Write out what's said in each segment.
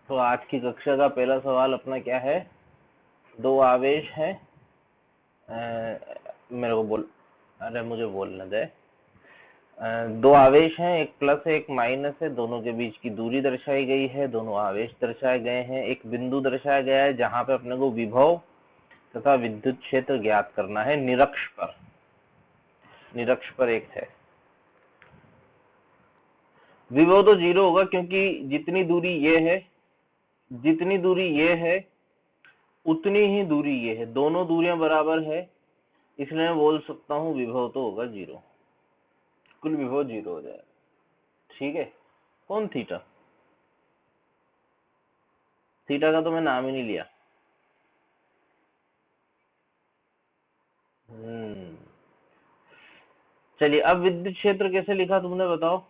तो आज की कक्षा का पहला सवाल अपना क्या है? दो आवेश है, मेरे को बोल, अरे मुझे बोलने दे। दो आवेश हैं, एक प्लस है एक माइनस है, दोनों के बीच की दूरी दर्शाई गई है, दोनों आवेश दर्शाए गए हैं, एक बिंदु दर्शाया गया है जहां पे अपने को विभव तथा विद्युत क्षेत्र ज्ञात करना है। निरक्ष पर एक है। विभव तो 0 होगा क्योंकि जितनी दूरी ये है उतनी ही दूरी ये है, दोनों दूरियां बराबर है, इसलिए मैं बोल सकता हूं विभव तो होगा 0, कुल विभव 0 हो जाएगा। ठीक है। कौन थीटा? थीटा का तो मैं नाम ही नहीं लिया। चलिए, अब विद्युत क्षेत्र कैसे लिखा तुमने बताओ?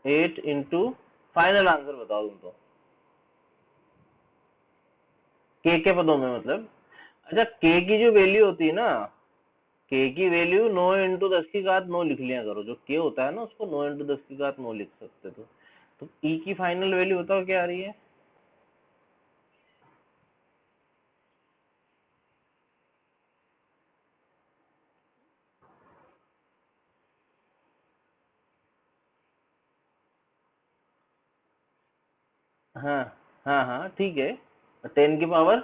8 इंटू, फाइनल आंसर बताओ तुम तो, के पदों में मतलब। अच्छा, के की जो वैल्यू होती है ना, के की वैल्यू 9 इंटू 10 की घात 9 लिख लिया करो। जो के होता है ना उसको 9 इंटू 10 की घात 9 लिख सकते हो। तो ई की फाइनल वैल्यू बताओ क्या आ रही है? हाँ हाँ हाँ, ठीक है। 10 की पावर,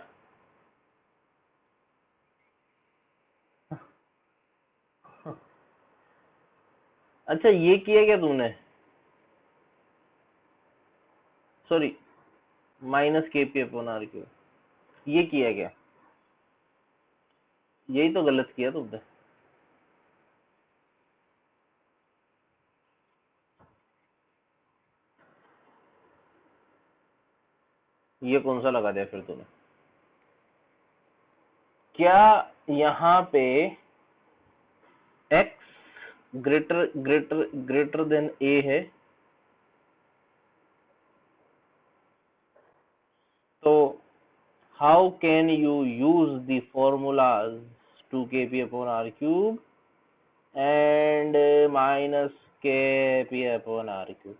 अच्छा ये किया क्या तूने? सॉरी, माइनस के पी अपॉन आर क्यू, ये किया क्या? यही तो गलत किया तुमने। ये कौन सा लगा दिया फिर तूने? क्या यहाँ पे x ग्रेटर देन a है? तो how can you use the formulas 2kp upon r cube and minus kp upon r cube?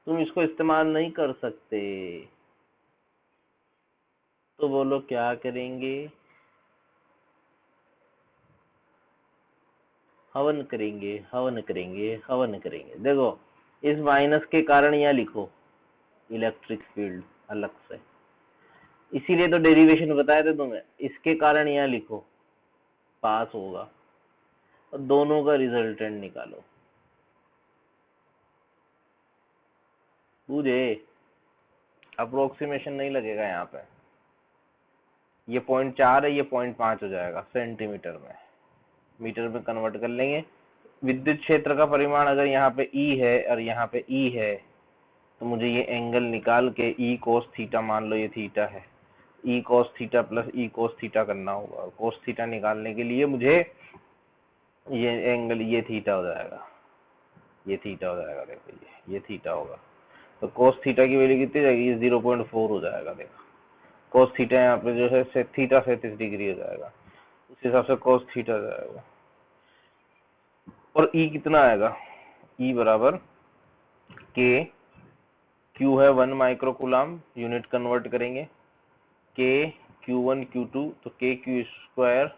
तुम इसको इस्तेमाल नहीं कर सकते, तो बोलो क्या करेंगे? हवन करेंगे, हवन करेंगे, हवन करेंगे। देखो, इस माइनस के कारण यहाँ लिखो इलेक्ट्रिक फील्ड अलग से, इसीलिए तो डेरिवेशन बताए थे तुम्हें। इसके कारण यहाँ लिखो, पास होगा, और दोनों का रिजल्टेंट निकालो। बुझे? अप्रोक्सीमेशन नहीं लगेगा यहाँ पे। ये 0.4 है, ये 0.5 हो जाएगा सेंटीमीटर में, मीटर में कन्वर्ट कर लेंगे। विद्युत क्षेत्र का परिमाण अगर यहाँ पे ई है और यहाँ पे ई है, तो मुझे ये एंगल निकाल के ई कोस थीटा, मान लो ये थीटा है, ई कोस थीटा प्लस ई कोस थीटा करना होगा। कोस थीटा निकालने के लिए मुझे ये एंगल, ये थीटा हो जाएगा, ये थीटा हो जाएगा। देखो ये थीटा होगा, तो कोस थीटा की वैल्यू कितनी जाएगी? ये 0.4 हो जाएगा। देखो, कोस थीटा यहाँ पे जो है थीटा 37 डिग्री हो जाएगा, उस हिसाब से कोस थीटा जाएगा। और ई कितना आएगा? ई बराबर के, क्यू है 1 माइक्रोकूलम, यूनिट कन्वर्ट करेंगे, के Q1 Q2, तो के क्यू स्क्वायर,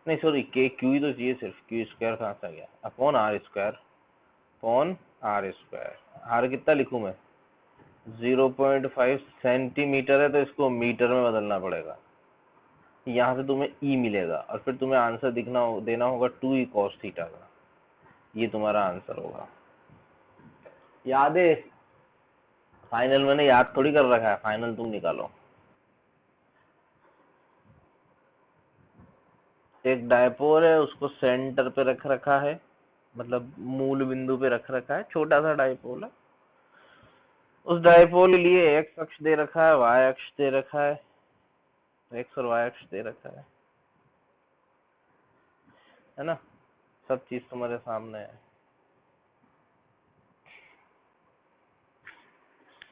नहीं सॉरी, के क्यू ही तो चाहिए सिर्फ, क्यू स्क्वायर कहाँ से आ गया? Upon r square, upon r square. R कितना लिखूं मैं? 0.5 सेंटीमीटर है, तो इसको मीटर में बदलना पड़ेगा। यहाँ से तुम्हें ई मिलेगा, और फिर तुम्हें आंसर देना होगा 2 ई कॉस थीटा का। ये तुम्हारा आंसर होगा। याद है? फाइनल मैंने याद थोड़ी कर रखा है, फाइनल तुम निकालो। एक डायपोल है, उसको सेंटर पे रख रखा है, मतलब मूल बिंदु पे रख रखा है, छोटा सा डायपोल है। उस डायपोल के लिए एक्स अक्ष दे रखा है, वाई अक्ष दे रखा है, एक्स और वाई अक्ष दे रखा है ना? सब चीज तुम्हारे सामने है।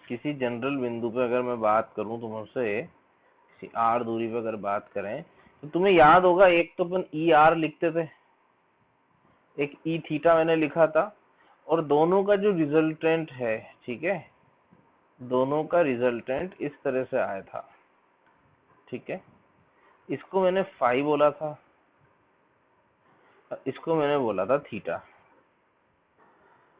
किसी जनरल बिंदु पे अगर मैं बात करूं तुमसे, किसी आर दूरी पे अगर बात करें, तो तुम्हें याद होगा एक तो अपन ई आर लिखते थे, एक ई थीटा मैंने लिखा था, और दोनों का जो रिजल्टेंट है, ठीक है, दोनों का रिजल्टेंट इस तरह से आया था, ठीक है। इसको मैंने फाई बोला था, इसको मैंने बोला था थीटा।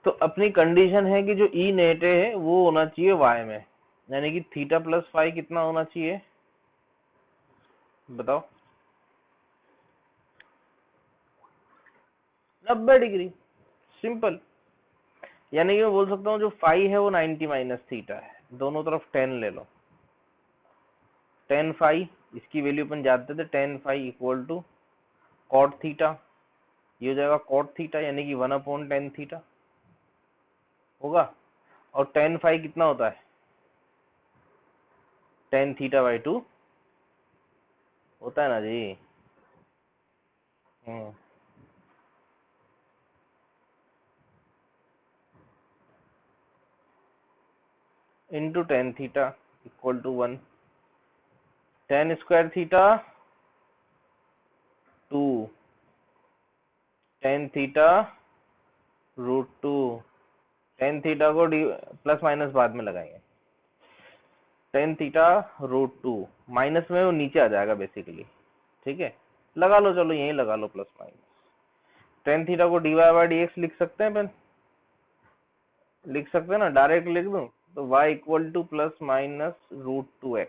तो अपनी कंडीशन है कि जो ई नेट है वो होना चाहिए वाई में, यानी कि थीटा प्लस फाई कितना होना चाहिए, बताओ? 90 डिग्री, सिंपल। यानी कि मैं बोल सकता हूँ जो फाई है वो 90 माइनस थीटा है, दोनों तरफ 10 ले लो। 10 फाई, इसकी वैल्यू अपन जानते थे, 10 phi equal to cot theta, ये हो जाएगा कॉट थीटा, यानी कि 1/10 थीटा होगा। और 10 फाई कितना होता है, 10 थीटा बाई 2 होता है ना जी। Into 10 theta equal to 1, 10 square theta 2, 10 theta √2। 10 theta को प्लस माइनस बाद में लगाएंगे। 10 थीटा √2, माइनस में वो नीचे आ जाएगा बेसिकली, ठीक है। लगा लो, चलो यही लगा लो प्लस माइनस। 10 थीटा को dy बाई dx लिख सकते हैं अपन, लिख सकते हैं ना, डायरेक्ट लिख दूं तो y equal two plus minus √2x,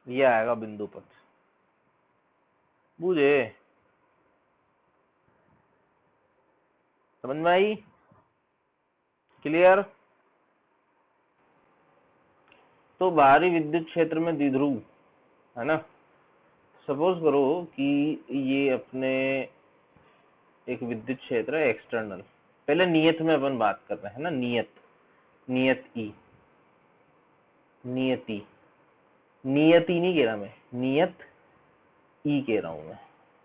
ये आएगा बिंदु पथ। बुझे? समझ में आई? क्लियर? तो बाहरी विद्युत क्षेत्र में द्विध्रुव है ना, सपोज करो कि ये अपने एक विद्युत क्षेत्र है एक्सटर्नल। पहले नियत में अपन बात कर रहे हैं ना, नियत, नियत ई, नियति, नियति नहीं कह रहा मैं, नियत ई कह रहा हूं मैं,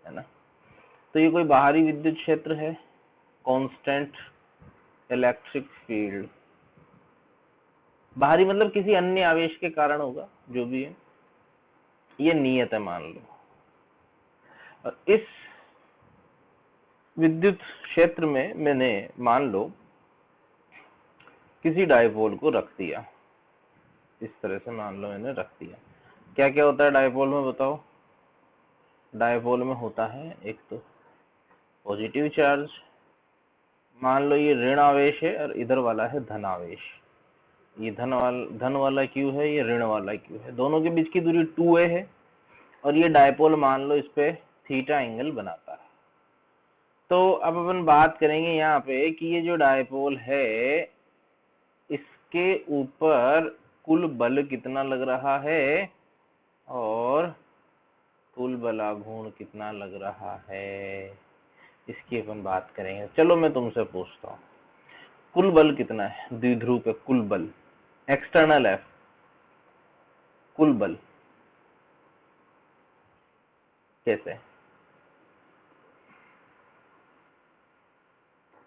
है ना। तो ये कोई बाहरी विद्युत क्षेत्र है, कांस्टेंट इलेक्ट्रिक फील्ड, बाहरी मतलब किसी अन्य आवेश के कारण होगा, जो भी है, ये नियत है मान लो। और इस विद्युत क्षेत्र में मैंने मान लो किसी डायपोल को रख दिया, इस तरह से मान लो मैंने रख दिया। क्या क्या होता है डायपोल में बताओ? डायपोल में होता है एक तो पॉजिटिव चार्ज, मान लो ये ऋण आवेश है और इधर वाला है धन आवेश, ये धन वाला क्यू है, ये ऋण वाला क्यू है, दोनों के बीच की दूरी 2a है, और ये डायपोल मान लो इस पे थीटा एंगल बनाता है। तो अब अपन बात करेंगे यहाँ पे कि ये जो डायपोल है इसके ऊपर कुल बल कितना लग रहा है और कुल बलाघूर्ण कितना लग रहा है, इसकी अपन बात करेंगे। चलो मैं तुमसे पूछता हूँ, कुल बल कितना है द्विध्रुव पे, कुल बल एक्सटर्नल एफ, कुल बल कैसे?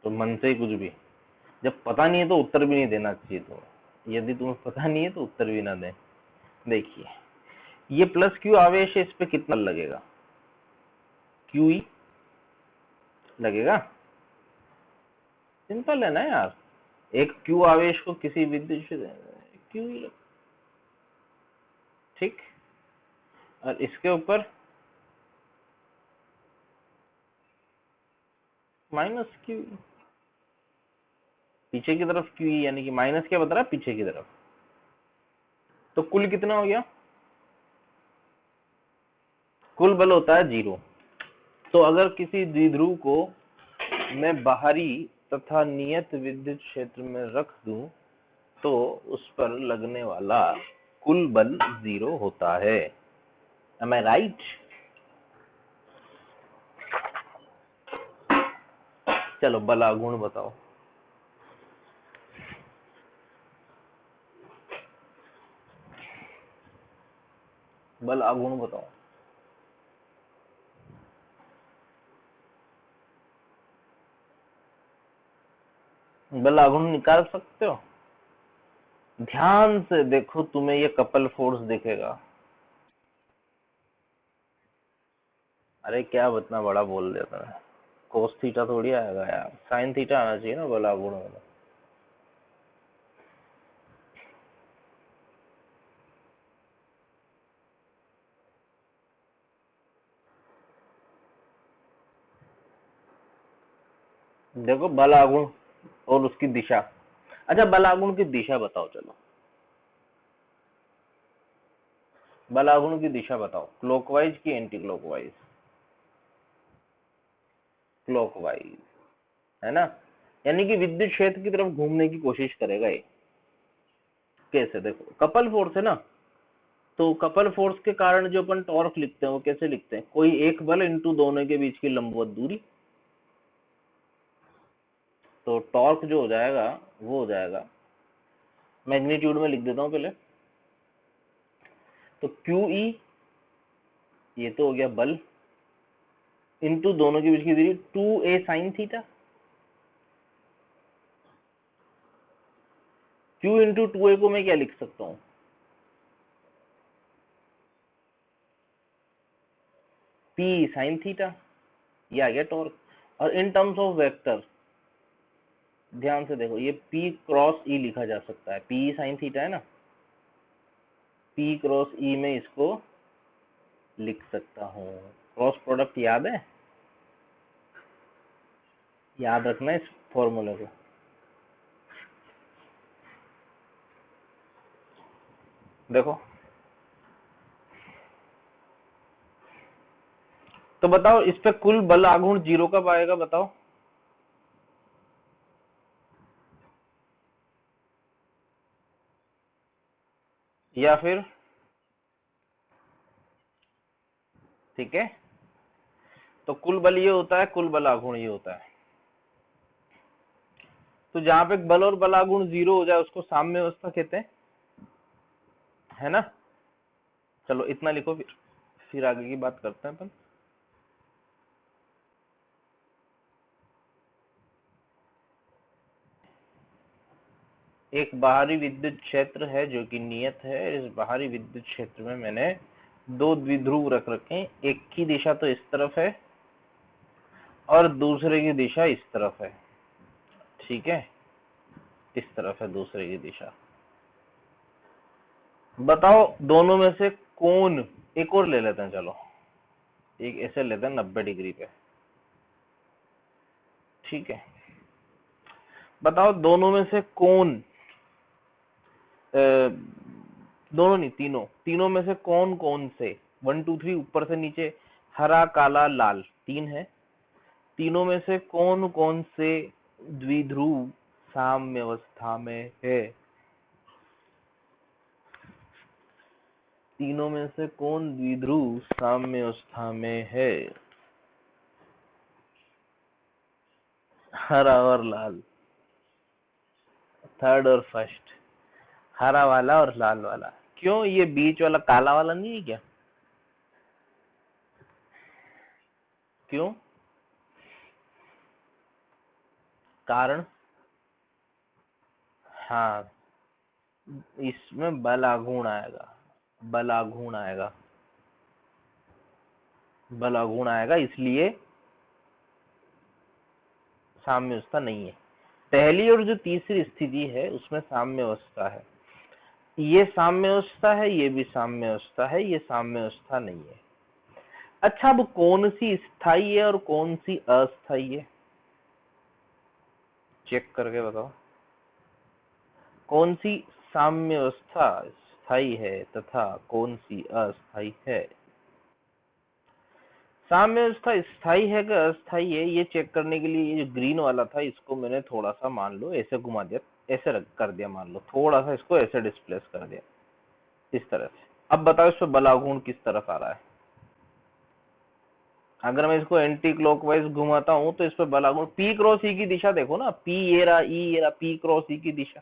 तो मन से ही कुछ भी, जब पता नहीं है तो उत्तर भी नहीं देना चाहिए तुम्हें, यदि तुम्हें पता नहीं है तो उत्तर भी ना दें। देखिए ये प्लस क्यू आवेश है, इस पे कितना लगेगा, क्यू ई लगेगा, सिंपल है ना यार। एक क्यू आवेश को किसी विद्युत क्यू ई, ठीक, और इसके ऊपर माइनस क्यू, पीछे की तरफ क्यू, यानी कि माइनस क्या बता रहा है, पीछे की तरफ। तो कुल कितना हो गया, कुल बल होता है 0। तो अगर किसी द्विध्रुव को मैं बाहरी तथा नियत विद्युत क्षेत्र में रख दूं तो उस पर लगने वाला कुल बल 0 होता है। Am I right? चलो बलागुण बताओ। बल आगुण बताओ। बल आगुण निकाल सकते हो? ध्यान से देखो, तुम्हें ये कपल फोर्स दिखेगा। अरे क्या इतना बड़ा बोल देता है। कोस थीटा थोड़ी आएगा यार, साइन थीटा आना चाहिए ना बल आघूर्ण वाला। देखो बल आघूर्ण और उसकी दिशा। अच्छा बल आघूर्ण की दिशा बताओ, चलो बल आघूर्ण की दिशा बताओ, क्लॉकवाइज की एंटी क्लॉकवाइज? क्लॉकवाइज है ना, यानी कि विद्युत क्षेत्र की तरफ घूमने की कोशिश करेगा ये। कैसे? देखो कपल फोर्स है ना, तो कपल फोर्स के कारण जो अपन टॉर्क लिखते हैं वो कैसे लिखते हैं, कोई एक बल इंटू दोनों के बीच की लंबवत दूरी। तो टॉर्क जो हो जाएगा वो हो जाएगा, मैग्नीट्यूड में लिख देता हूं पहले, तो क्यू ई, ये तो हो गया बल, इंटू दोनों के बीच की दूरी 2a sine theta. Q into 2a को मैं क्या लिख सकता हूं, P साइन थीटा, ये आ गया टॉर्क। और इन टर्म्स ऑफ वेक्टर ध्यान से देखो, ये P क्रॉस E लिखा जा सकता है, P साइन थीटा है ना, P क्रॉस E में इसको लिख सकता हूं। क्रॉस प्रोडक्ट याद है, याद रखना इस फॉर्मूले को। देखो तो बताओ इस पे कुल बल आघूर्ण जीरो कब आएगा बताओ? या फिर, ठीक है, तो कुल बल ये होता है, कुल बल आघूर्ण ये होता है। तो जहां पे बल और बल आघूर्ण जीरो हो जाए उसको साम्य अवस्था कहते हैं, है ना। चलो इतना लिखो, फिर आगे की बात करते हैं अपन। एक बाहरी विद्युत क्षेत्र है जो कि नियत है। इस बाहरी विद्युत क्षेत्र में मैंने दो द्विध्रुव रख रखे हैं, एक की दिशा तो इस तरफ है और दूसरे की दिशा इस तरफ है, ठीक है, इस तरफ है दूसरे की दिशा। बताओ दोनों में से कौन, एक और ले लेते हैं, चलो एक ऐसे लेते हैं 90 डिग्री पे, ठीक है। बताओ दोनों में से कौन, दोनों नहीं, तीनों, तीनों में से कौन कौन से, 1 2 3 ऊपर से नीचे, हरा काला लाल तीन है, तीनों में से कौन कौन से द्विध्रुव साम्य अवस्था में है? तीनों में से कौन द्विध्रुव साम्य अवस्था में है? हरा और लाल, थर्ड और फर्स्ट, हरा वाला और लाल वाला। क्यों, ये बीच वाला काला वाला नहीं है क्या? क्यों? कारण, हाँ, इसमें बल आघूर्ण आएगा, बल आघूर्ण आएगा, बल आघूर्ण आएगा, इसलिए साम्य अवस्था नहीं है। पहली और जो तीसरी स्थिति है उसमें साम्य अवस्था है, ये साम्य अवस्था है, ये भी साम्य अवस्था है, ये साम्य अवस्था नहीं है। अच्छा अब कौन सी स्थायी है और कौन सी अस्थायी है, चेक करके बताओ, कौन सी साम्य अवस्था स्थायी है तथा कौन सी अस्थायी है। साम्य अवस्था स्थायी है कि अस्थायी है, ये चेक करने के लिए ये जो ग्रीन वाला था इसको मैंने थोड़ा सा मान लो ऐसे घुमा दिया, ऐसे कर दिया, मान लो थोड़ा सा इसको ऐसे डिस्प्लेस कर दिया इस तरह से। अब बताओ इस पर बल आघूर्ण किस तरफ आ रहा है? अगर मैं इसको एंटी क्लॉकवाइज घुमाता हूं तो इस पर बल आघूर्ण, पी क्रॉस ई की दिशा देखो ना, पी ये रहा, ई ये रहा, पी क्रॉस ई की दिशा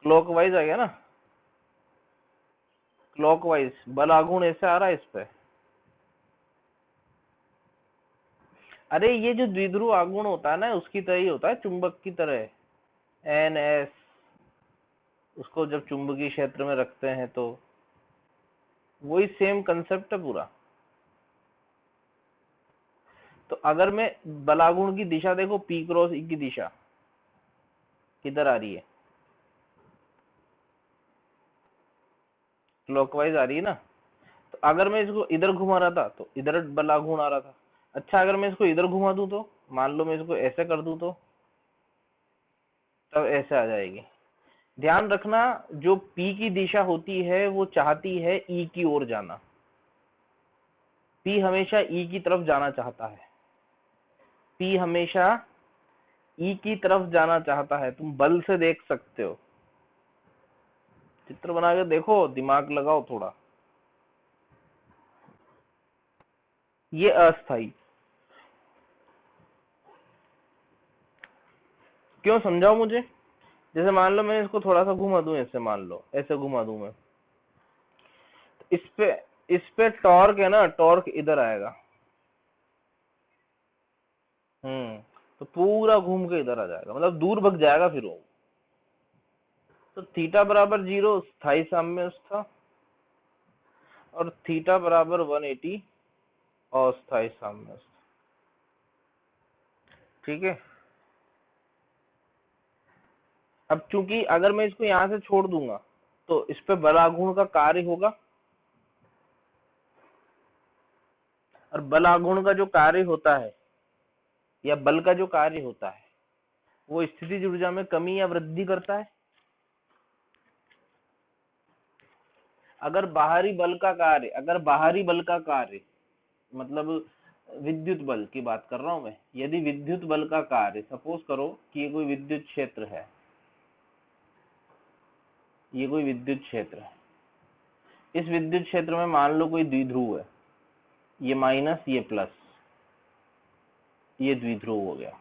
क्लॉकवाइज आ गया ना, क्लॉकवाइज बल आघूर्ण ऐसे आ रहा है इस पे। अरे ये जो द्विध्रुव आघूर्ण होता है ना उसकी तरह ही होता है, चुंबक की तरह, एन एस, उसको जब चुंबकीय क्षेत्र में रखते हैं तो वही सेम कंसेप्ट है पूरा। तो अगर मैं बलागुण की दिशा देखो, P क्रॉस E की दिशा किधर आ रही है, क्लॉकवाइज आ रही है ना। तो अगर मैं इसको इधर घुमा रहा था तो इधर बलागुण आ रहा था। अच्छा, अगर मैं इसको इधर घुमा दूं तो, मान लो मैं इसको ऐसे कर दूं तो तब ऐसे आ जाएगी। ध्यान रखना, जो P की दिशा होती है वो चाहती है E की ओर जाना। P हमेशा E की तरफ जाना चाहता है, P हमेशा E की तरफ जाना चाहता है। तुम बल से देख सकते हो, चित्र बना के देखो, दिमाग लगाओ थोड़ा। ये अस्थाई, क्यों, समझाओ मुझे। जैसे मान लो मैं इसको थोड़ा सा घुमा दूं, ऐसे मान लो ऐसे घुमा दूं मैं, इस पे टॉर्क है ना, टॉर्क इधर आएगा। तो पूरा घूम के इधर आ जाएगा, मतलब दूर भग जाएगा फिर वो। तो थीटा बराबर 0 स्थायी साम्यावस्था और थीटा बराबर 180 अस्थायी साम्यावस्था। ठीक है। अब चूंकि अगर मैं इसको यहां से छोड़ दूंगा तो इस पे बलागुण का कार्य होगा, और बलागुण का जो कार्य होता है या बल का जो कार्य होता है वो स्थितिज ऊर्जा में कमी या वृद्धि करता है। अगर बाहरी बल का कार्य मतलब विद्युत बल की बात कर रहा हूं मैं, यदि विद्युत बल का कार्य, सपोज करो कि ये कोई विद्युत क्षेत्र है, ये कोई विद्युत क्षेत्र है, इस विद्युत क्षेत्र में मान लो कोई द्विध्रुव है, ये माइनस ये प्लस, ये द्विध्रुव हो गया,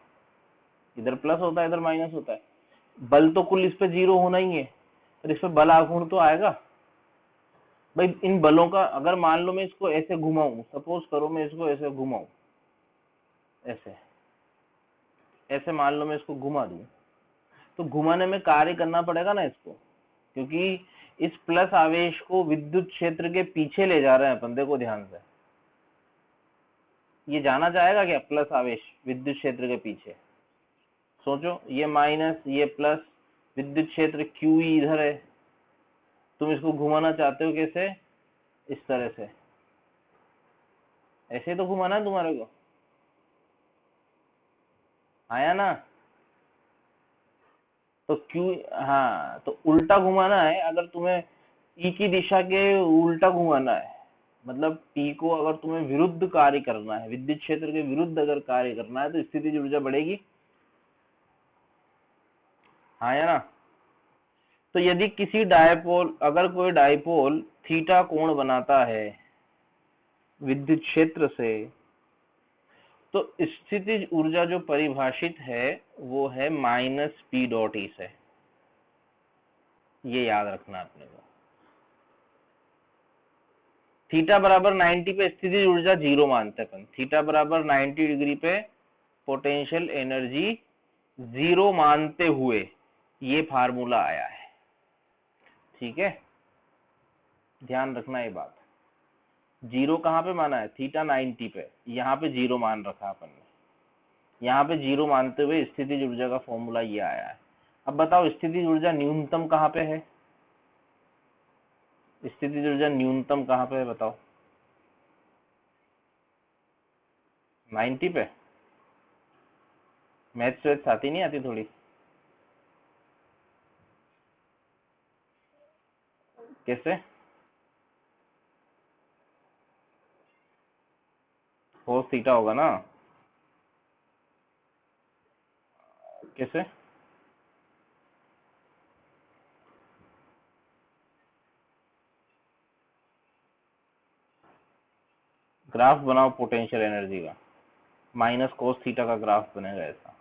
इधर प्लस होता है इधर माइनस होता है। बल तो कुल इस पे 0 होना ही है, पर इस पे बल आघूर्ण तो आएगा भाई। इन बलों का अगर मान लो मैं इसको ऐसे घुमाऊं, सपोज करो मैं इसको ऐसे घुमाऊं, ऐसे ऐसे मान लो मैं इसको घुमा दूं, तो घुमाने में कार्य करना पड़ेगा ना इसको, क्योंकि इस प्लस आवेश को विद्युत क्षेत्र के पीछे ले जा रहे हैं अपन। देखो ध्यान से, ये जाना चाहेगा क्या प्लस आवेश विद्युत क्षेत्र के पीछे? सोचो, ये माइनस ये प्लस, विद्युत क्षेत्र क्यू इधर है, तुम इसको घुमाना चाहते हो कैसे, इस तरह से, ऐसे तो घुमाना है तुम्हारे को, आया ना। तो क्यू, हाँ, तो उल्टा घुमाना है। अगर तुम्हें ई की दिशा के उल्टा घुमाना है, मतलब पी को अगर तुम्हें विरुद्ध कार्य करना है, विद्युत क्षेत्र के विरुद्ध अगर कार्य करना है, तो स्थितिज ऊर्जा बढ़ेगी, हाँ या ना। तो यदि किसी डायपोल, अगर कोई डायपोल थीटा कोण बनाता है विद्युत क्षेत्र से, तो स्थितिज ऊर्जा जो परिभाषित है वो है माइनस पी डॉट ई से। ये याद रखना अपने को। थीटा बराबर 90 पे स्थितिज ऊर्जा 0 मानते हैं अपन, थीटा बराबर 90 डिग्री पे पोटेंशियल एनर्जी 0 मानते हुए ये फार्मूला आया है। ठीक है, ध्यान रखना ये बात। 0 कहां पे माना है, थीटा 90 पे, यहां पे 0 मान रखा अपन ने, यहां पे 0 मानते हुए स्थितिज ऊर्जा का फॉर्मूला ये आया है। अब बताओ स्थितिज ऊर्जा न्यूनतम कहां पे है, स्थितिज ऊर्जा न्यूनतम कहां पे है बताओ? 90 पे। मैथ्स आती नहीं आती थोड़ी? कैसे? कोस थीटा होगा ना, कैसे? ग्राफ बनाओ पोटेंशियल एनर्जी का, माइनस कोस थीटा का ग्राफ बनेगा ऐसा।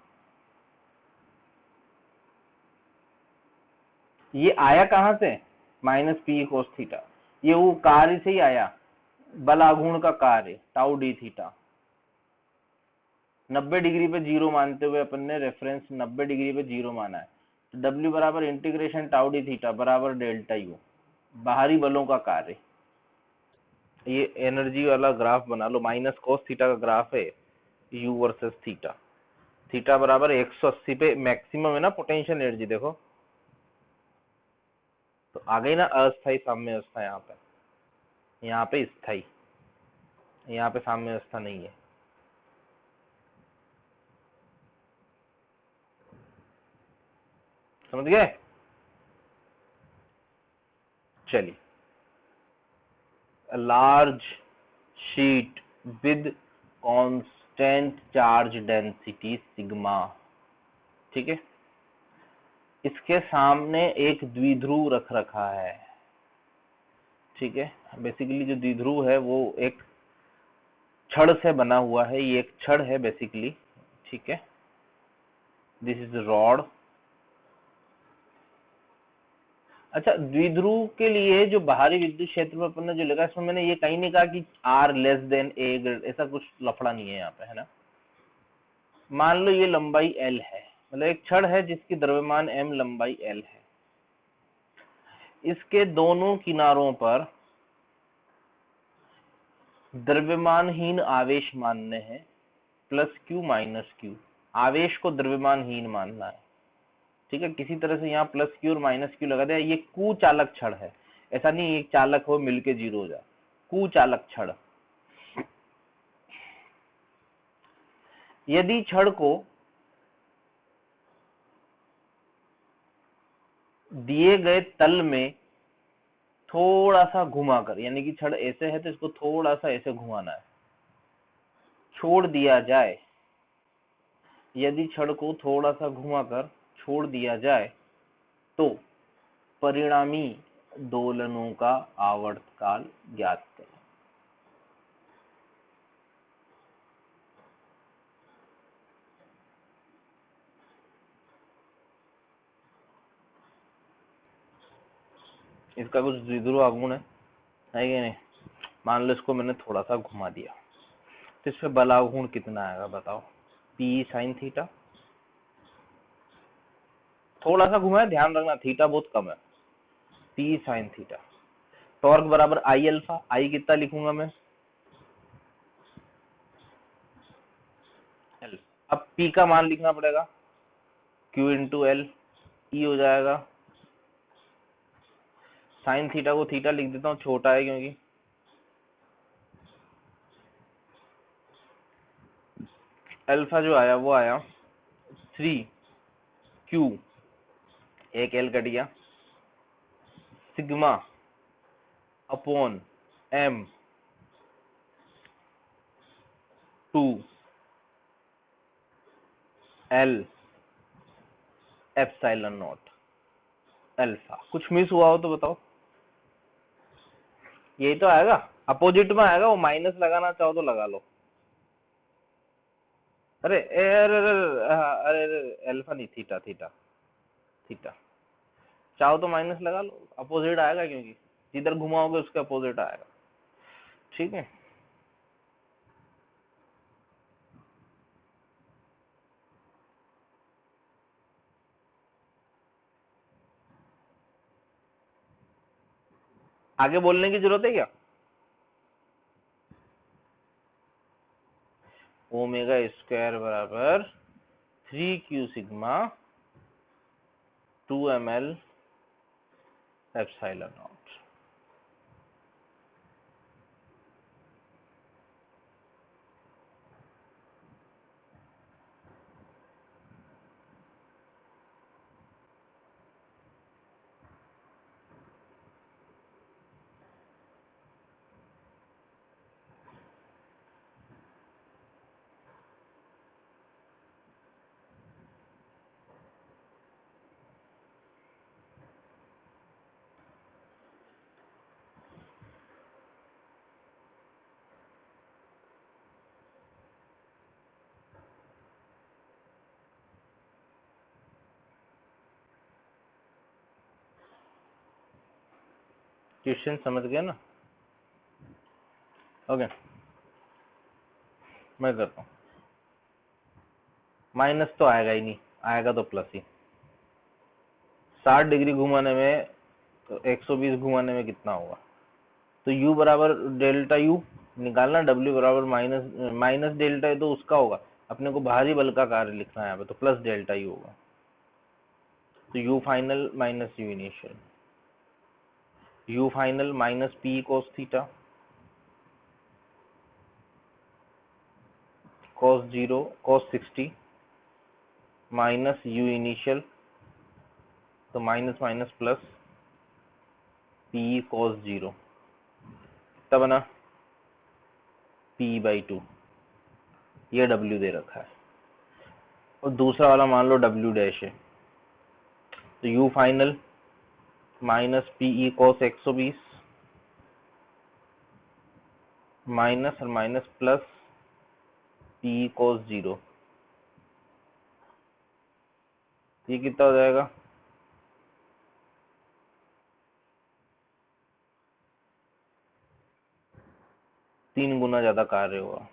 ये आया कहां से, माइनस पी कोस थीटा, ये वो कार्य से ही आया, बल आघूर्ण का कार्य टाउ डी थीटा। 90 डिग्री पे 0 मानते हुए अपन ने रेफरेंस 90 डिग्री पे 0 माना है, तो W बराबर इंटीग्रेशन टाउ डी थीटा बराबर डेल्टा यू, बाहरी बलों का कार्य। ये एनर्जी वाला ग्राफ बना लो, माइनस कोस थीटा का ग्राफ है, u वर्सेस थीटा, थीटा बराबर 180 पे मैक्सिमम है ना पोटेंशियल एनर्जी, देखो तो आ गई ना अस्थायी साम्य अवस्था, यहाँ पे स्थायी, यहाँ पे साम्य अवस्था नहीं है। समझ गए? चलिए, large sheet with constant charge density sigma, ठीक है, इसके सामने एक द्विध्रुव रख रखा है, ठीक है। बेसिकली जो द्विध्रुव है वो एक छड़ से बना हुआ है, ये एक छड़ है बेसिकली, ठीक है। This is rod. अच्छा, द्विध्रुव के लिए जो बाहरी विद्युत क्षेत्र में अपन ने जो लिखा, इसमें मैंने ये कहीं नहीं कहा कि R लेस देन A, ऐसा कुछ लफड़ा नहीं है यहाँ पे, है ना। मान लो ये लंबाई L है, मतलब एक छड़ है जिसकी द्रव्यमान M, लंबाई L है। इसके दोनों किनारों पर द्रव्यमानहीन आवेश मानने हैं, प्लस Q माइनस Q, आवेश को द्रव्यमानहीन मानना है, ठीक है। किसी तरह से यहाँ प्लस Q और माइनस Q लगा दिया। ये कुचालक छड़ है, ऐसा नहीं एक चालक हो मिलके जीरो हो जाए, कुचालक छड़। यदि छड़ को दिए गए तल में थोड़ा सा घुमाकर, यानी कि छड़ ऐसे है तो इसको थोड़ा सा ऐसे घुमाना है, छोड़ दिया जाए, यदि छड़ को थोड़ा सा घुमाकर छोड़ दिया जाए तो परिणामी दोलनों का आवर्तकाल ज्ञात करें। इसका कुछ द्विध्रुव आघूर्ण है कि नहीं? मान लो इसको मैंने थोड़ा सा घुमा दिया तो इस पे बल आघूर्ण कितना आएगा बताओ? P sine theta. थोड़ा सा घुमाया, ध्यान रखना थीटा बहुत कम है। P sine theta. टॉर्क बराबर आई अल्फा। आई कितना लिखूंगा मैं? एल। अब पी का मान लिखना पड़ेगा, क्यू इंटू एल, ई हो जाएगा। साइन थीटा को थीटा लिख देता हूँ, छोटा है क्योंकि अल्फा जो आया वो आया 3Q, एक एल कट गया, sigma upon M 2 L epsilon not alpha. कुछ मिस हुआ हो तो बताओ। यही तो आएगा, अपोजिट में आएगा, वो माइनस लगाना चाहो तो लगा लो। अरे अरे अरे अरे अल्फा नहीं, थीटा थीटा थीटा, चाहो तो माइनस लगा लो, अपोजिट आएगा क्योंकि जिधर घुमाओगे उसके अपोजिट आएगा, ठीक है। आगे बोलने की जरूरत है क्या? ओमेगा स्क्वायर बराबर 3Q sigma 2ml epsilon not. Question समझ गया ना? ओके, मैं करता हूँ। माइनस तो आएगा ही नहीं, आएगा तो प्लस ही। 60 डिग्री घुमाने में तो 120 घुमाने में कितना होगा? तो U बराबर डेल्टा U, निकालना W बराबर माइनस डेल्टा है तो उसका होगा, अपने को भारी बल का कार्य लिखना है यहाँ पे, तो प्लस डेल्टा ही होगा। तो U final minus U initial, U final minus P cos theta cos 60 minus U initial, तो minus minus plus P cos 0, तब बना P/2, ये W दे रखा है। और दूसरा वाला मान लो W डैश है, तो U final minus PE cos 120 minus और माइनस प्लस PE cos 0, ये कितना हो जाएगा, 3 गुना ज्यादा कार्य होगा।